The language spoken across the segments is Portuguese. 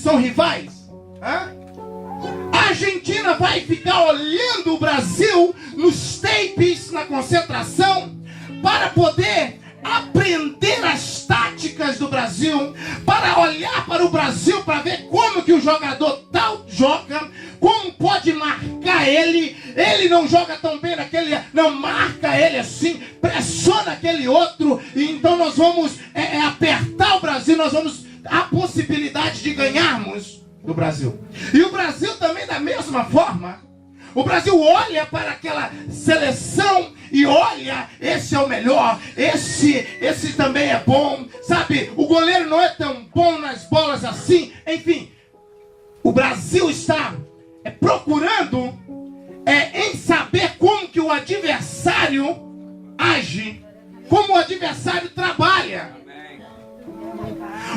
são rivais? A Argentina vai ficar olhando o Brasil nos tapes, na concentração, para poder aprender as táticas do Brasil, para olhar para o Brasil, para ver como que o jogador tal joga, como pode marcar ele. Ele não joga tão bem naquele, não marca ele assim, pressiona aquele outro, e então nós vamos apertar o Brasil, nós vamos a possibilidade de ganharmos do Brasil. E o Brasil também da mesma forma. O Brasil olha para aquela seleção e olha, esse é o melhor, esse também é bom, sabe? O goleiro não é tão bom nas bolas assim. Enfim, o Brasil está procurando em saber como que o adversário age, como o adversário trabalha.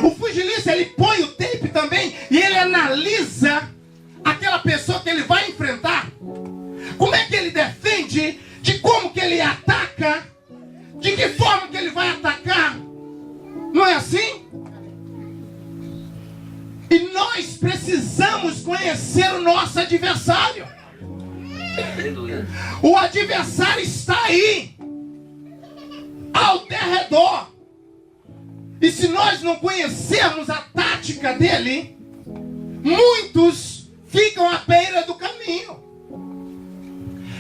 O pugilista, ele põe o tape também e ele analisa aquela pessoa que ele vai enfrentar. Como é que ele defende, de como que ele ataca, de que forma que ele vai atacar. Não é assim? E nós precisamos conhecer o nosso adversário. O adversário está aí, ao derredor. E se nós não conhecermos a tática dele, muitos ficam à beira do caminho.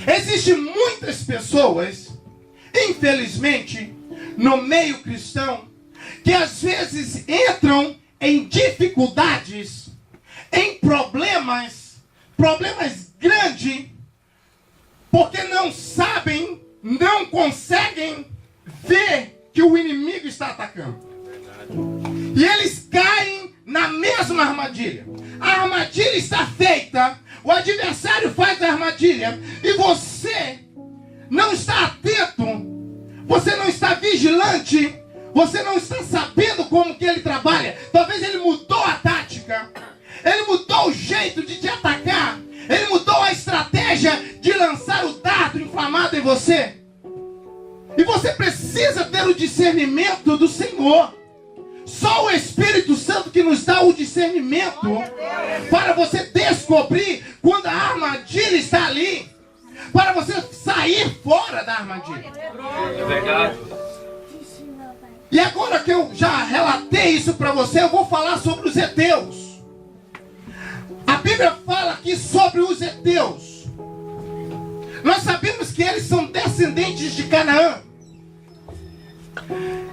Existem muitas pessoas, infelizmente, no meio cristão, que às vezes entram em dificuldades, em problemas grandes, porque não sabem, não conseguem ver que o inimigo está atacando. E eles caem na mesma armadilha. A armadilha está feita, o adversário faz a armadilha, e você não está atento, você não está vigilante, você não está sabendo como que ele trabalha. Talvez ele mudou a tática, ele mudou o jeito de te atacar, ele mudou a estratégia de lançar o dardo inflamado em você. E você precisa ter o discernimento do Senhor. Só o Espírito Santo que nos dá o discernimento para você descobrir quando a armadilha está ali, para você sair fora da armadilha. É verdade. E agora que eu já relatei isso para você, eu vou falar sobre os heteus. A Bíblia fala aqui sobre os heteus. Nós sabemos que eles são descendentes de Canaã.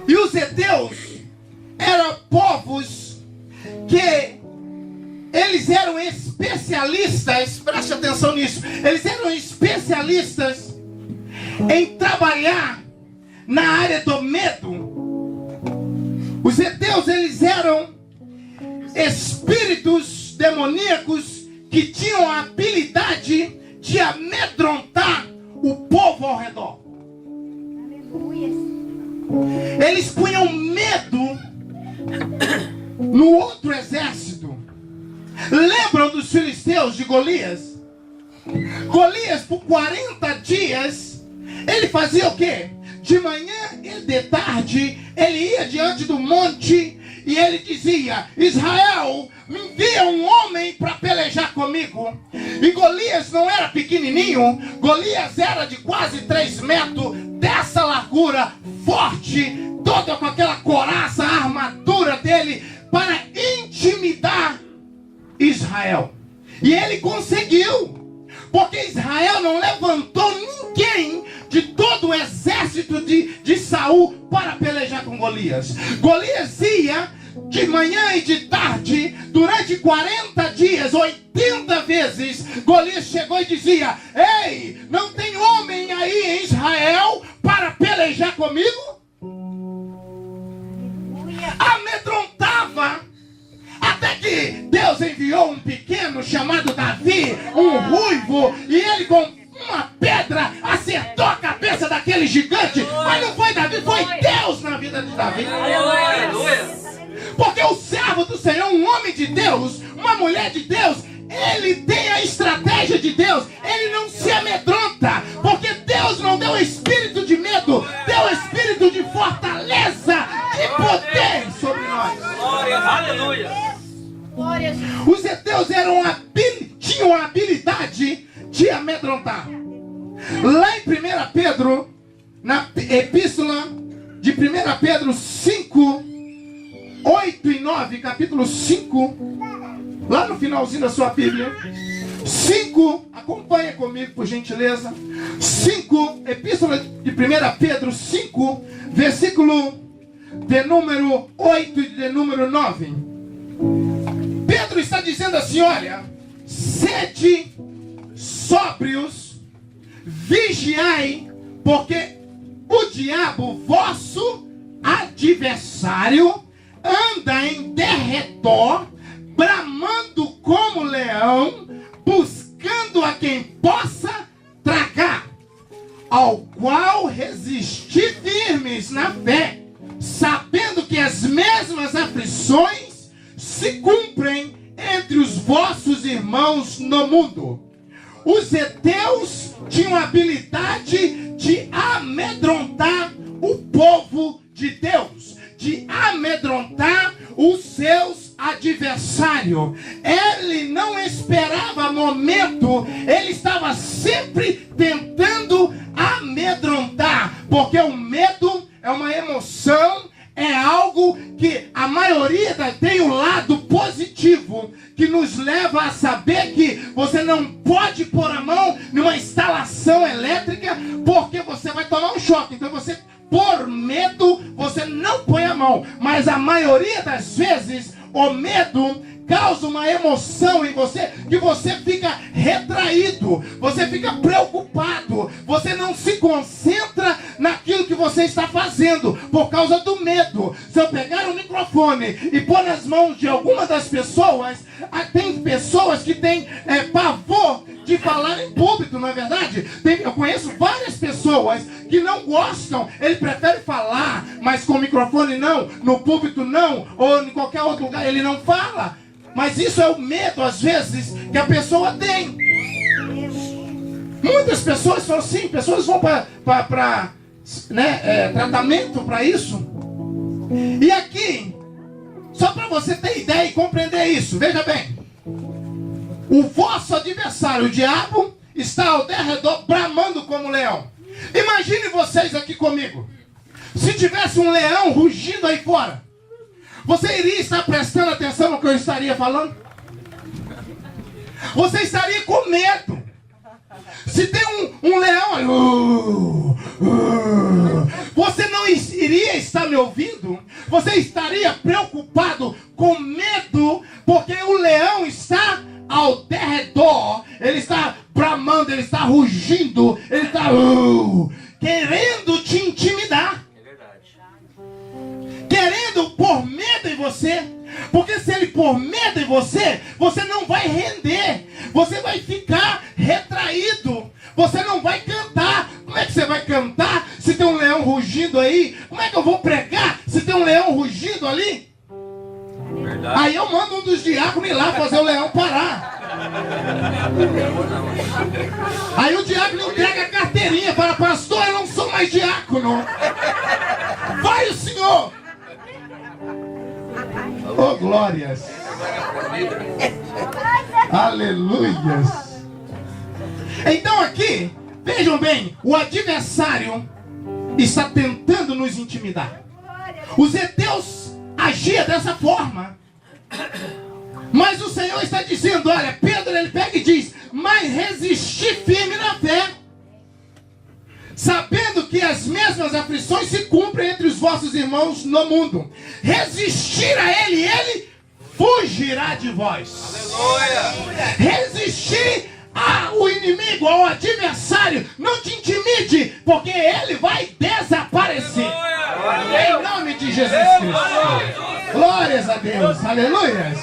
E os heteus eram povos que eles eram especialistas, preste atenção nisso, eles eram especialistas em trabalhar na área do medo. Os heteus, eles eram espíritos demoníacos que tinham a habilidade de amedrontar o povo ao redor. Eles punham medo no outro exército. Lembram dos filisteus de Golias? Golias, por 40 dias, ele fazia o quê? De manhã e de tarde, ele ia diante do monte e ele dizia: Israel, me envia um homem para pelejar comigo. E Golias não era pequenininho, Golias era de quase 3 metros, dessa largura, forte, toda com aquela couraça, a armadura dele, para intimidar Israel. E ele conseguiu, porque Israel não levantou ninguém de todo o exército de Saul para pelejar com Golias. Golias ia de manhã e de tarde, durante 40 dias, 80 vezes, Golias chegou e dizia: ei, não tem homem aí em Israel para pelejar comigo? Amedrontava, até que Deus enviou um pequeno chamado Davi, um ruivo, e ele com uma pedra acertou a cabeça daquele gigante. Mas não foi Davi, foi Deus na vida de Davi. Porque o servo do Senhor, um homem de Deus, uma mulher de Deus, ele tem a estratégia de Deus. Ele não se amedronta, porque Deus não deu espírito de medo, deu espírito de fortaleza, de poder sobre nós. Glória, aleluia. Os heteus tinham a habilidade de amedrontar. Lá em 1 Pedro, na epístola de 1 Pedro 5, 8 e 9, capítulo 5, lá no finalzinho da sua Bíblia, 5, acompanha comigo por gentileza, 5, epístola de 1 Pedro 5, versículo de número 8 e de número 9. Pedro está dizendo assim, olha, sede sóbrios, vigiai, porque o diabo, vosso adversário, anda em derredor, bramando como leão, buscando a quem possa tragar, ao qual resisti firmes na fé, sabendo que as mesmas aflições se cumprem entre os vossos irmãos no mundo. Os heteus tinham a habilidade de amedrontar o povo de Deus, de amedrontar os seus adversários. Ele não esperava momento, ele estava sempre tentando amedrontar, porque o medo é uma emoção, é algo que a maioria tem o lado positivo, que nos leva a saber que você não pode pôr a mão numa instalação elétrica, porque você vai tomar um choque. Então você, por medo, você não põe a mão. Mas a maioria das vezes, o medo causa uma emoção em você, que você fica retraído, você fica preocupado, você não se concentra naquilo que você está fazendo, por causa do medo. Se eu pegar o microfone e pôr nas mãos de algumas das pessoas, tem pessoas que têm pavor de falar em público, não é verdade? Eu conheço várias pessoas que não gostam, ele prefere falar, mas com o microfone não, no púlpito não, ou em qualquer outro lugar ele não fala. Mas isso é o medo, às vezes, que a pessoa tem. Muitas pessoas são assim, pessoas vão para tratamento para isso. E aqui, só para você ter ideia e compreender isso, veja bem. O vosso adversário, o diabo, está ao derredor bramando como leão. Imagine vocês aqui comigo. Se tivesse um leão rugindo aí fora, você iria estar prestando atenção no que eu estaria falando? Você estaria com medo. Se tem um leão, você não iria estar me ouvindo? Você estaria preocupado, com medo, porque o leão está ao derredor. Ele está bramando, ele está rugindo, ele está querendo te intimidar. Querendo pôr medo em você, porque se ele pôr medo em você, você não vai render, você vai ficar retraído, você não vai cantar. Como é que você vai cantar se tem um leão rugindo aí? Como é que eu vou pregar se tem um leão rugindo ali? Verdade. Aí eu mando um dos diáconos ir lá fazer o leão parar. Aí o diácono entrega a carteirinha para pastor, eu não sou mais diácono. Vai o senhor. Oh, glórias. Aleluias. Então aqui, vejam bem, o adversário está tentando nos intimidar. Os heteus agiam dessa forma. Mas o Senhor está dizendo, olha, Pedro, ele pega e diz, mas resisti firme na fé, sabendo que as mesmas aflições se cumprem entre os vossos irmãos no mundo. Resistir a ele, ele fugirá de vós. Aleluia. Resistir ao inimigo, ao adversário, não te intimide, porque ele vai desaparecer. Aleluia. Em nome de Jesus Cristo. Glórias a Deus. Aleluia.